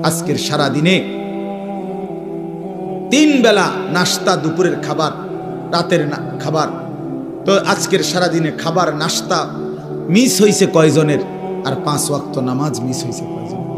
আজকের সারা দিনে 3 বেলা নাস্তা, দুপুরের খাবার, রাতের খাবার, তো আজকের সারা দিনে খাবার নাস্তা মিস হয়েছে কয়জনের, আর 5 ওয়াক্ত নামাজ মিস হয়েছে কয়জনের?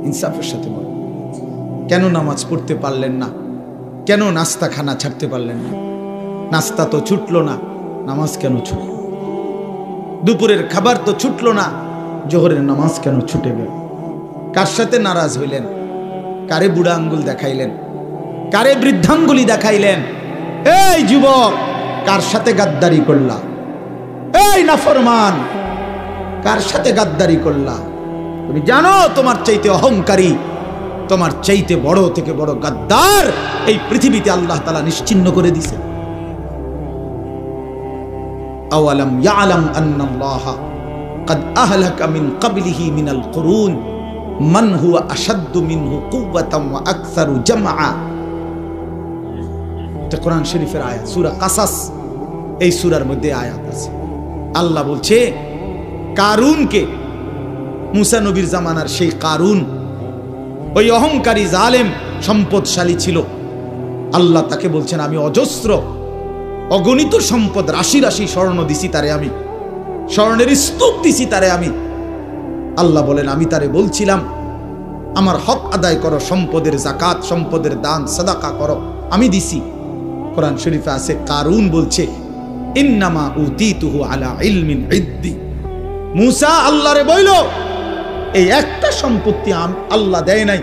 ইনসাফের সাথে বল, কেন নামাজ পড়তে পারলেন না? কেন নাস্তা খানা ছাড়তে পারলেন না? নাস্তা তো ছুটলো না, নামাজ কেন ছুটল? দুপুরের খাবার তো ছুটলো না, জোহরের নামাজ কেন ছুটে গেল? কার সাথে নারাজ হইলেন? কারে বুড়া আঙ্গুল দেখাইলেন? কারে বৃদ্ধাঙ্গুলি দেখাইলেন? এই যুবক, কার সাথে গাদ্দারি করলা? এই নাফরমান, কার সাথে গাদ্দারি করলা? তুমি জানো তোমার চাইতে অহংকারী, তোমার চাইতে বড় থেকে বড় গাদ্দার এই পৃথিবীতে আল্লাহ তাআলা নিশ্চিহ্ন করে দিয়েছে। আওয়ালাম ইয়ালাম আন্নাল্লাহা قد أهلك من قبله من القرون من هو أشد منه قوة وأكثر جمعا। এটা কোরআন শরীফের আয়াত, সূরা কাসাস, এই সূরার মধ্যে আয়াত আছে। আল্লাহ বলছে কারুনকে, মুসা নবীর জামানার সেই কারুন, ওই অহংকারী জালেম সম্পদশালী ছিল। আল্লাহ তাকে বলছেন আমি অজস্র অগণিত সম্পদ, রাশি রাশি স্বর্ণ দিছি তারে, আমি স্বর্ণের স্তূপ দিছি তারে আমি। আল্লাহ বলেন আমি তারে বলছিলাম আমার হক আদায় করো, সম্পদের যাকাত, সম্পদের দান সাদাকা করো, আমি দিছি। কোরআন শরীফে আছে কারুন বলছে ইন্নামা উতিতুহু আলা ইলমিন ইদ্দি। মুসা আল্লাহরে বইল এই একটা সম্পত্তি আল্লাহ দেয় নাই,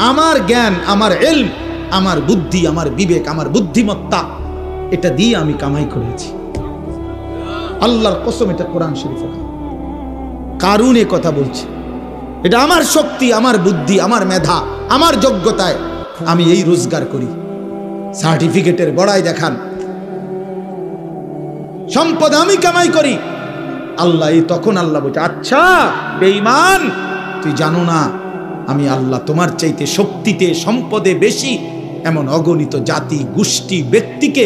আমার জ্ঞান, আমার ইলম, আমার বুদ্ধি, আমার বিবেক, আমার বুদ্ধিমত্তা, এটা দিয়ে আমি কামাই করেছি। আল্লাহর কসম, এটা কোরআন শরীফে কারুন এ কথা বলছে, এটা আমার শক্তি, আমার বুদ্ধি, আমার মেধা, আমার যোগ্যতায় আমি এই রোজগার করি। সার্টিফিকেটের বড়াই দেখান, সম্পদ আমি কামাই করি। আল্লাহ তখন আল্লাহ বলছে আচ্ছা বেঈমান, তুই জানো না আমি আল্লাহ তোমার চাইতে শক্তিতে, সম্পদে বেশি এমন অগণিত জাতি, গোষ্ঠী, ব্যক্তিকে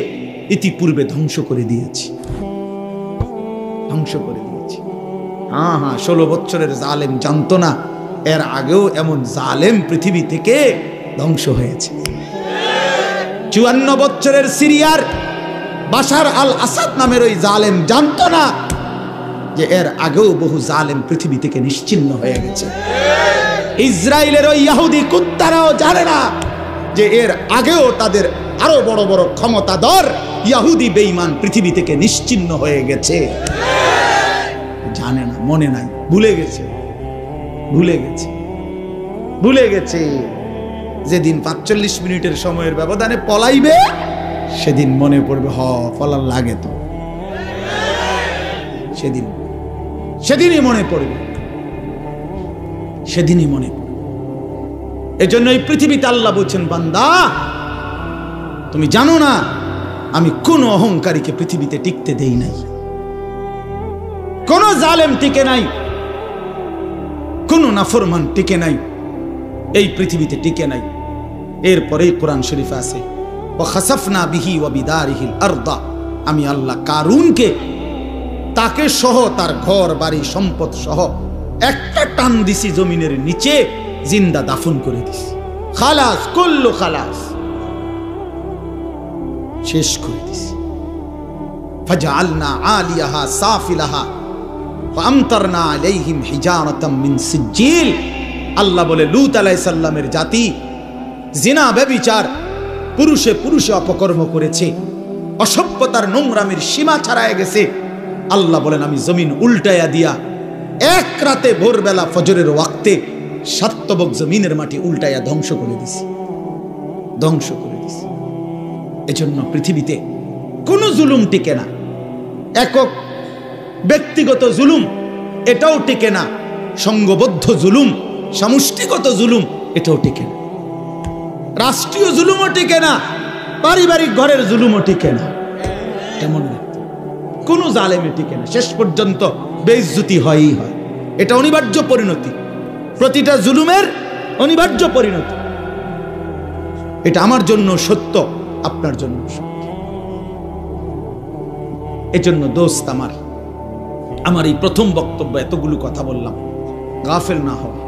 ইতিপূর্বে ধ্বংস করে দিয়েছি, ধ্বংস করে দিয়েছি। হ্যাঁ হ্যাঁ, 16 বছরের জালেম জানতো না এর আগেও এমন জালেম পৃথিবী থেকে ধ্বংস হয়েছে। 54 বছরের সিরিয়ার বাশার আল আসাদ নামের ওই জালেম জানতো না যে এর আগেও বহু জালেম পৃথিবী থেকে নিশ্চিহ্ন হয়ে গেছে। ইসরায়েলের ওই ইহুদি কুত্তারাও জানে না যে এর আগেও তাদের আরো বড় বড় ক্ষমতাধর ইহুদি বেঈমান পৃথিবী থেকে নিশ্চিহ্ন হয়ে গেছে। জানে না, মনে নাই, ভুলে গেছে, ভুলে গেছে, ভুলে গেছে। যেদিন 45 মিনিটের সময়ের ব্যবধানে পলাইবে সেদিন মনে পড়বে পলার লাগে তো, সেদিনই মনে পড়বে, সেদিনই মনে পড়বে। এজন্য এই পৃথিবীতে আল্লাহ বলছেন বান্দা তুমি জানো না আমি কোন অহংকারীকে পৃথিবীতে টিকতে দেই নাই, কোন জালেম টিকে নাই, কোন নাফরমান টিকে নাই, এই পৃথিবীতে টিকে নাই। এরপরেই কোরআন শরীফে আছে ওয়াখাসাফনা বিহি ওয়া বিদারিহিল আরদা, আমি আল্লাহ কারুনকে, তাকে সহ, তার ঘর বাড়ি সম্পদ সহ একটা টান দিছি জমিনের নিচে, জিন্দা দাফন করে দিছি। খালাস, কুল্লু খালাস, শেষ করে দিছি। ফাজআলনা আলিয়াহা সাফিলাহা ফাআমতারনা আলাইহিম হিজারাতাম মিন সিজ্জিল। আল্লাহ বলে লূত আলাইহিস সালামের জাতি জিনা, ব্যভিচার, পুরুষে পুরুষে অপকর্ম করেছে, অসভ্যতার নোংরামির সীমা ছাড়ায় গেছে। আল্লাহ বলেন আমি জমিন উল্টায়া দিয়া এক রাতে ভোরবেলা ফজরের ওয়াক্তে সাতবক জমিনের মাটি উল্টায়া ধ্বংস করে দিছি, ধ্বংস করে দিছি। এজন্য পৃথিবীতে কোনো জুলুম টিকে না, একক ব্যক্তিগত জুলুম এটাও টিকে না, সংঘবদ্ধ জুলুম, সমষ্টিগত জুলুম এটাও টিকে না, রাষ্ট্রীয় জুলুমও টিকে না, পারিবারিক ঘরের জুলুমও টিকে না। তেমন কোন জালেমে টিকে না, শেষ পর্যন্ত বেইজ্জতি হয়ই হয়। এটা অনিবার্য পরিণতি, প্রতিটা জুলুমের অনিবার্য পরিণতি। এটা আমার জন্য সত্য, আপনার জন্য সত্য। এজন্য দোস্ত আমার এই প্রথম বক্তব্য এতগুলো কথা বললাম, গাফেল না হওয়া।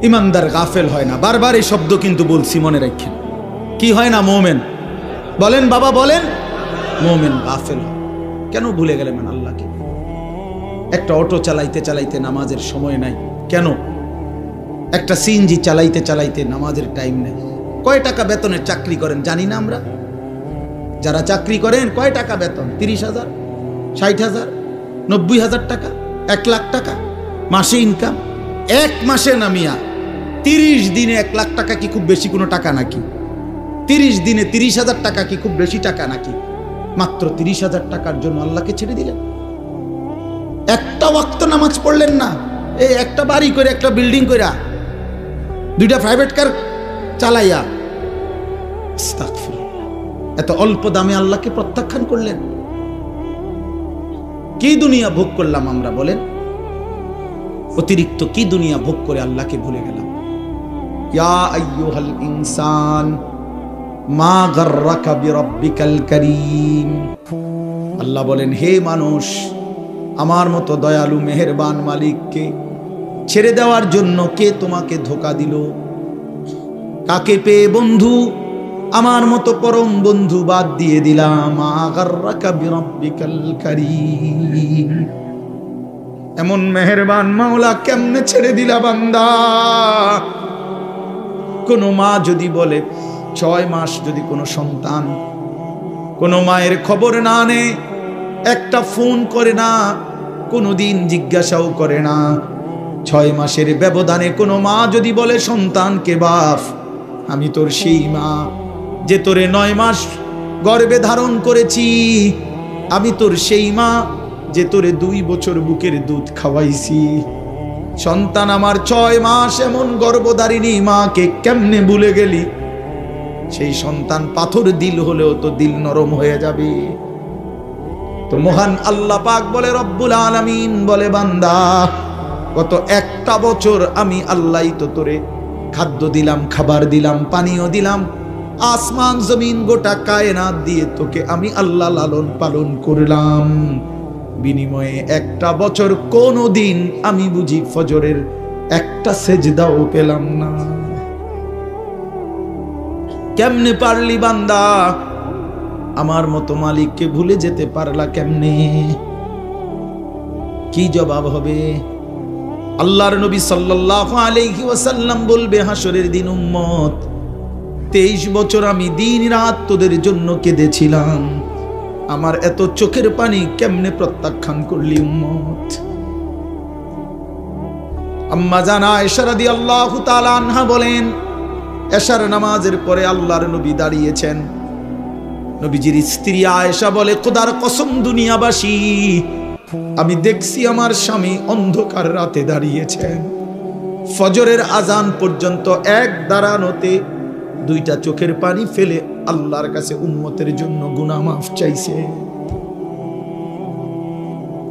ইমানদার গাফেল হয় না। বারবার এই শব্দ কিন্তু বলছি, মনে রাখেন। কি হয় না? মোমেন। বলেন বাবা, বলেন। মোমেন গাফেল হয়। কেন ভুলে গেলেন আল্লাহকে? একটা অটো চালাইতে চালাইতে নামাজের সময় নাই কেন? একটা সিএনজি চালাইতে চালাইতে নামাজের টাইম নেই। কয় টাকা বেতনের চাকরি করেন জানি না আমরা? যারা চাকরি করেন কয় টাকা বেতন? 30,000, 60,000, 90,000 টাকা, 1 লাখ টাকা মাসে ইনকাম। এক মাসে নামিয়া 30 দিনে 1 লাখ টাকা কি খুব বেশি কোনো টাকা নাকি? 30 দিনে 30,000 টাকা কি খুব বেশি টাকা নাকি? মাত্র 30,000 টাকার জন্য আল্লাহকে ছেড়ে দিলেন। একটা ওয়াক্ত নামাজ পড়লেন না। এই একটা বাড়ি করে, একটা বিল্ডিং কইরা, 2টা প্রাইভেট কার চালাইয়া, আস্তাগফিরুল্লাহ, এত অল্প দামে আল্লাহকে প্রত্যাখ্যান করলেন। কি দুনিয়া ভোগ করলাম আমরা বলেন? অতিরিক্ত কি দুনিয়া ভোগ করে আল্লাহকে ভুলে গেলাম। ইয়া আইয়ুহাল ইনসান মা গাররাকা বিরাব্বিকাল কারীম। আল্লাহ বলেন, হে মানুষ, আমার মতো দয়ালু মেহেরবান মালিককে ছেড়ে দেওয়ার জন্য কে তোমাকে ধোঁকা দিল? কাকে পেয়ে বন্ধু আমার মতো পরম বন্ধু বাদ দিয়ে দিলাম? মা গাররাকা বিরাব্বিকাল কারীম। এমন মেহেরবান মাওলা কেমনে ছেড়ে দিলা বান্দা? কোন মা যদি বলে 6 মাস যদি কোনো সন্তান কোনো মায়ের খবর না নেয়, একটা ফোন করে না, কোনোদিন জিজ্ঞাসাও করে না, 6 মাসের ব্যবধানে কোনো মা যদি বলে সন্তানকে, বাপ আমি তোর সেই মা যে তোরে 9 মাস গর্ভে ধারণ করেছি, আমি তোর সেই মা যে তোরে 2 বছর বুকের দুধ খাওয়াইছি। সন্তান আমার 6 মাস এমন গর্ভধারিণী মাকে কেমনে ভুলে গেলি? সেই সন্তান পাথর দিল হলেও তো দিল নরম হয়ে যাবে। তো মহান আল্লাহ পাক বলে, রব্বুল আলামিন বলে, বান্দা গত 1টা বছর আমি আল্লাহই তো তোরে খাদ্য দিলাম, খাবার দিলাম, পানীয় দিলাম, আসমান জমিন গোটা কায়নাত দিয়ে তোকে আমি আল্লাহ লালন পালন করলাম। বিনিময়ে 1টা বছর কোনদিন আমি বুঝি ফজরের একটা সেজদাও পেলাম না। কেমনে পারলি বান্দা? আমার মতো মালিককে ভুলে যেতে পারলা কেমনে? কি জবাব হবে? আল্লাহর নবী সাল্লাল্লাহু আলাইহি ওয়াসাল্লাম বলবে হাসরের দিন, উম্মত 23 বছর আমি দিন রাত তোদের জন্য কেঁদেছিলাম, আমার এত চোখের পানি কেমনে প্রত্যাখ্যান করলি উম্মত? আম্মা জানা আয়েশা রাদিয়াল্লাহু তাআলা আনহা বলেন, এশার নামাজের পরে আল্লাহর নবী দাঁড়িয়েছেন। নবীজির স্ত্রী আয়েশা বলে, খোদার কসম দুনিয়াবাসী, আমি দেখছি আমার স্বামী অন্ধকার রাতে দাঁড়িয়েছেন, ফজরের আজান পর্যন্ত এক দাঁড়ানোতে 2টা চোখের পানি ফেলে আল্লাহর কাছে উম্মতের জন্য গুনাহ মাফ চাইছে।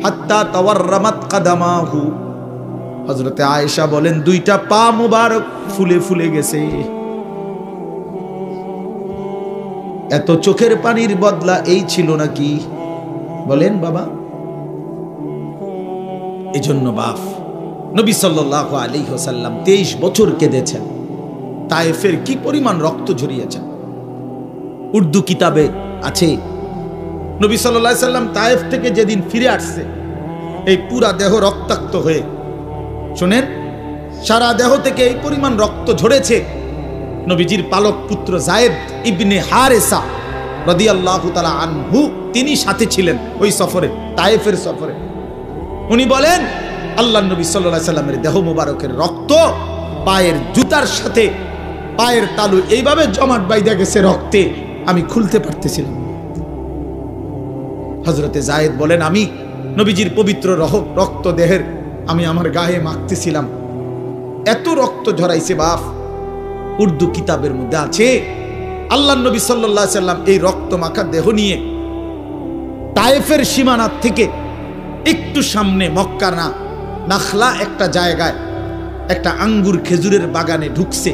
হাত্তা তাওয়াররামাত কাদামাহু, হযরতে আয়েশা বলেন 2টা পা মুবারক ফুলে ফুলে গেছে। এত চোখের পানির বদলা এই ছিল নাকি? বলেন বাবা। এজন্য বাপ নবী সাল্লাল্লাহু আলাইহি ওয়াসাল্লাম 23 বছর কেঁদেছেন। তায়েফের কি পরিমাণ রক্ত ঝরিয়েছেন, উর্দু কিতাবে আছে। নবী সাল্লাল্লাহু আলাইহি ওয়াসাল্লাম তায়েফ থেকে যেদিন ফিরে আসছে, এই পুরা দেহ রক্তাক্ত হয়ে, শুনেন, সারা দেহ থেকে এই পরিমাণ রক্ত ঝরেছে। নবীজির পালক পুত্র যায়েদ ইবনে হারেসা রাদিয়াল্লাহু তাআলা আনহু, তিনি সাথে ছিলেন ওই সফরে, তায়েফের সফরে। উনি বলেন, আল্লাহর নবী সাল্লাল্লাহু আলাইহি ওয়াসাল্লামের দেহ মোবারকের রক্ত পায়ের জুতার সাথে পায়ের তালু এইভাবে জমাট বাইধা গেছে রক্তে, আমি খুলতে পারতেছিলাম। হযরতে যায়েদ বলেন, আমি নবীজির পবিত্র রক্ত দেহের আমি আমার গায়ে মাখতেছিলাম, এত রক্ত ঝরাইছে বাপ। উর্দু কিতাবের মধ্যে আছে, আল্লাহর নবী সাল্লাল্লাহু আলাইহি ওয়াসাল্লাম এই রক্ত মাখা দেহ নিয়ে তায়েফের সীমানা থেকে একটু সামনে মক্কা না নাখলা একটা জায়গায় একটা আঙ্গুর খেজুরের বাগানে ঢুকছে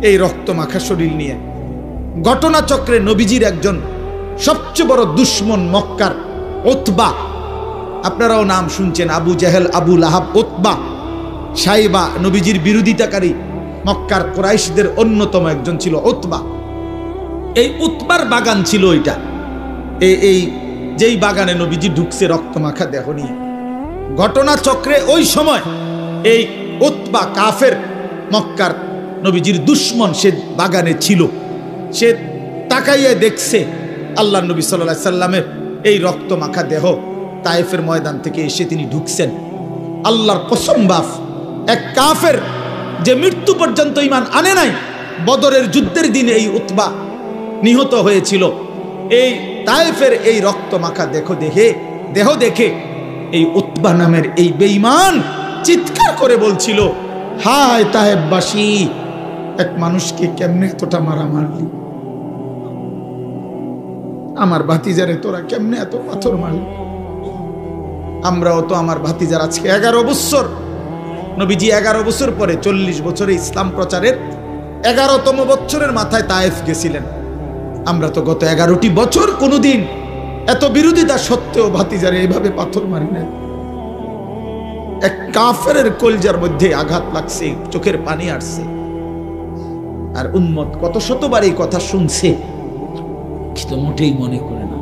এই রক্ত মাখা শরীর নিয়ে। ঘটনাচক্রে নবীজির একজন সবচেয়ে বড় দুশ্মন মক্কার উতবা, আপনারাও নাম শুনছেন, আবু জেহেল, আবু লাহাব, উতবা, সাইবা নবীজির বিরোধিতাকারী মক্কার কুরাইশদের অন্যতম একজন ছিল উতবা। এই উতবার বাগান ছিল ওইটা, এই যেই বাগানে নবীজি ঢুকছে রক্তমাখা দেহ নিয়ে। ঘটনা চক্রে ওই সময় এই উতবা কাফের মক্কার নবীজির দুশ্মন, সে বাগানে ছিল। সে তাকাইয়া দেখছে আল্লাহ নবী সাল্লাল্লাহু আলাইহি সাল্লামের এই রক্তমাখা দেহ তায়েফের ময়দান থেকে এসে তিনি ঢুকছেন। আল্লাহর কসম বাপ, এক কাফের যে মৃত্যু পর্যন্ত ঈমান আনে নাই, বদরের যুদ্ধের দিনে এই উতবা নিহত হয়েছিল। এই তায়েফের এই রক্তমাখা দেহ দেখে এই উতবা নামের এই বেঈমান চিৎকার করে বলছিল, হায় তায়েফবাসী, এক মানুষকে কেমনে এতটা মারা মারলি, আমার ভাতিজারে তোরা কেমনে এত পাথর মারলি। আমরাও তো আমার ভাতিজার আজকে 11 বছর, নবীজি 11 বছর পরে 40 বছরে ইসলাম প্রচারের 11তম বছরের মাথায় তায়েফ গেছিলেন। আমরা তো গত 11টি বছর কোনোদিন এত বিরোধিতা সত্ত্বেও ভাতিজারে এইভাবে পাথর মারি না। এক কাফেরের কলজার মধ্যে আঘাত লাগছে, চোখের পানি আসছে। আর উম্মত কত শতবার এই কথা শুনছে, কিন্তু মোটেই মনে করে না।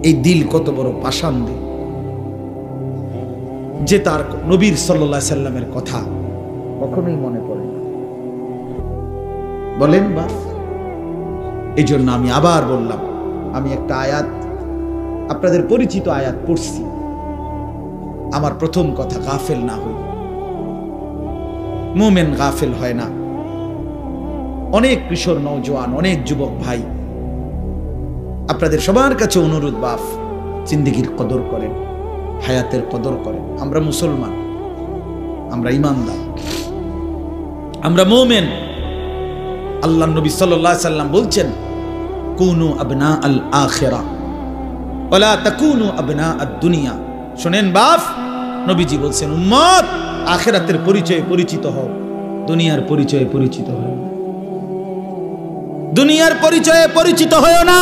এই দিল কত বড় পাষাণ দিল, যে তার নবীর সাল্লাল্লাহু আলাইহি সাল্লামের কথা কখনোই মনে পড়ে না। বলেন বাপ, এই জন্য আমি আবার বললাম, আমি একটা আয়াত, আপনাদের পরিচিত আয়াত পড়ছি। আমার প্রথম কথা, গাফেল না হই। মুমিন গাফেল হয় না। অনেক কিশোর নওজোয়ান, অনেক যুবক ভাই, আপনাদের সবার কাছে অনুরোধ বাপ, জিন্দেগির কদর করেন, হায়াতের কদর করেন। আমরা মুসলমান, আমরা ঈমানদার, আমরা মুমিন। আল্লাহ নবী সাল্লাল্লাহু আলাইহি সাল্লাম বলছেন, কুনু আবনা আল আখিরা ওয়ালা তাকুনু আবনা আদ দুনিয়া। শুনেন বাপ, নবীজি বলছেন, উম্মত, আখিরাতের পরিচয়ে পরিচিত হও, দুনিয়ার পরিচয়ে পরিচিত হও। দুনিয়ার পরিচয়ে পরিচিত হও না,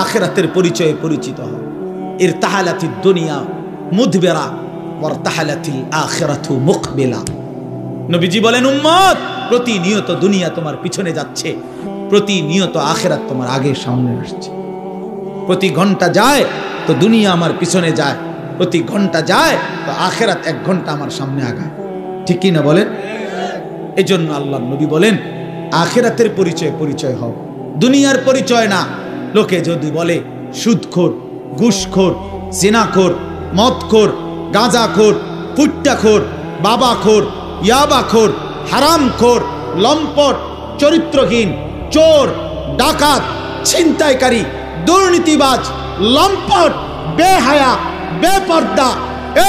আখিরাতের পরিচয়ে পরিচিত হও। ইরতাহালাতিদ দুনিয়া মুদবিরা ওয়ারতাহালাতিল আখিরাতু মুকবিলা। নবীজি বলেন, উম্মত, প্রতিনিয়ত দুনিয়া তোমার পিছনে যাচ্ছে, প্রতিনিয়ত আখিরাত তোমার আগে সামনে আসছে। প্রতি ঘন্টা যায় তো দুনিয়া আমার পিছনে যায়, প্রতি ঘন্টা যায় তো আখিরাত 1 ঘন্টা আমার সামনে আগায়। ঠিক কি না বলেন? এজন্য আল্লাহ নবী বলেন, আখিরাতের পরিচয় হও, দুনিয়ার পরিচয় না। লোকে যদি বলে সুদখোর, ঘুষখোর, জিনাখোর, মদখোর, গাঁজাখোর, ফুট্টাখোর, বাবাখোর, ইয়াবাখোর, হারামখোর, লম্পট, চরিত্রহীন, চোর, ডাকাত, ছিনতাইকারী, দুর্নীতিবাজ, লম্পট, বেহায়া, বেপর্দা,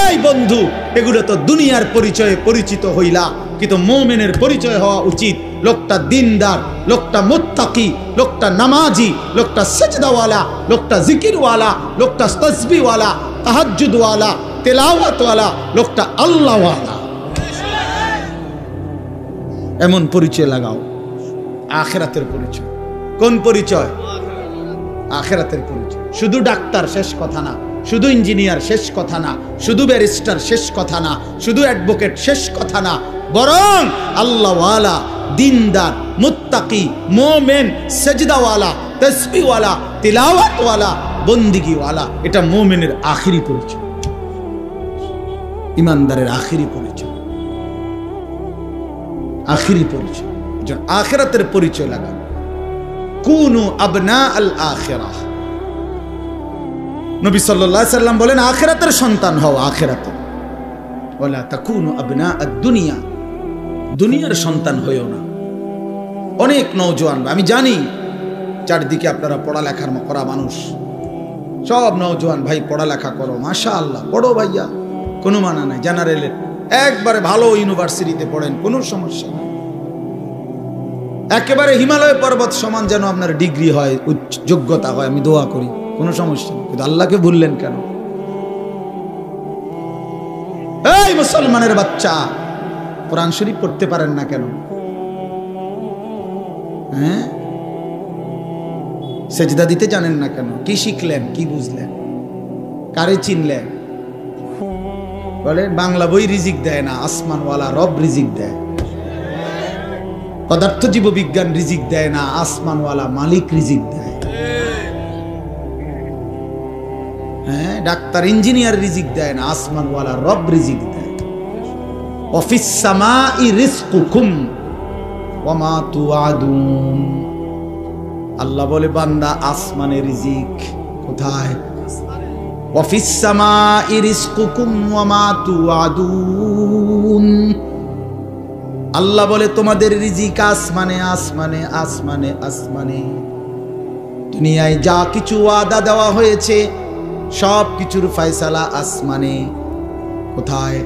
এই বন্ধু, এগুলো তো দুনিয়ার পরিচয়ে পরিচিত হইলা। কিন্তু মুমিনের পরিচয় হওয়া উচিত, লোকটা দিনদার, লোকটা মুত্তাকি, লোকটা নামাজি, লোকটা সেজদাওয়ালা, লোকটা জিকিরওয়ালা, লোকটা তাসবিহওয়ালা, তাহাজ্জুদওয়ালা, তেলাওয়াতওয়ালা, লোকটা আল্লাহওয়ালা। এমন পরিচয় লাগাও। আখিরাতের পরিচয়। কোন পরিচয়? আখিরাতের পরিচয়। শুধু ডাক্তার শেষ কথা না, শুধু ইঞ্জিনিয়ার শেষ কথা না, শুধু ব্যারিস্টার শেষ কথা না, শুধু অ্যাডভোকেট শেষ কথা না, বরং আল্লাহওয়ালা, দিনদার, মুত্তাকি, মুমিন, সেজদাওয়ালা, তাসবিহওয়ালা, তিলাওয়াতওয়ালা, বন্দিগিওয়ালা, এটা মুমিনের আখিরি পরিচয়, ইমানদারের আখিরি পরিচয়, আখিরি পরিচয়। যখন আখিরাতের পরিচয় লাগান, কুনু আবনা আল আখিরাহ। নবী সাল্লাল্লাহু আলাইহি সাল্লাম বলেন, আখিরাতের সন্তান হও, আখিরাতের। ওয়ালা তাকুনু আবনা আদ দুনিয়া, দুনিয়ার সন্তান হইও না। অনেক নওজোয়ান, আমি জানি চারদিকে আপনারা পড়ালেখা করা মানুষ, সব নওজোয়ান ভাই পড়ালেখা করো, মাশাআল্লাহ, পড়ো ভাইয়া, কোনো মানা নাই। জেনারেলের একবারে ভালো ইউনিভার্সিটিতে পড়েন, কোনো সমস্যা নেই। একেবারে হিমালয় পর্বত সমান যেন আপনার ডিগ্রি হয়, উচ্চ যোগ্যতা হয়, আমি দোয়া করি, কোনো সমস্যা নেই। কিন্তু আল্লাহকে ভুললেন কেন? এই মুসলমানের বাচ্চা, কোরআন শরীফ পড়তে পারেন না কেন? হ্যাঁ, সেজদা দিতে জানেন না কেন? কি শিখলেন, কি বুঝলেন, কারে চিনলেন? বলে বাংলা বই রিজিক দেয় না, আসমানওয়ালা রব রিজিক দেয়। পদার্থ জীব বিজ্ঞান রিজিক দেয় না, আসমানওয়ালা মালিক রিজিক দেয়। হ্যাঁ, ডাক্তার ইঞ্জিনিয়ার রিজিক দেয় না, আসমানওয়ালা রব রিজিক দেয়। ওয়াফিস সামাই রিজকুকুম ওয়া মা তুআদুন। আল্লাহ বলে বান্দা আসমানে রিজিক কোথায়? ওয়াফিস সামাই রিজকুকুম ওয়া মা তুআদুন। আল্লাহ বলে তোমাদের রিজিক আসমানে, আসমানে, আসমানে, আসমানে। দুনিয়ায় যা কিছু ওয়াদা দেওয়া হয়েছে সব কিছুর ফয়সালা আসমানে। কোথায়?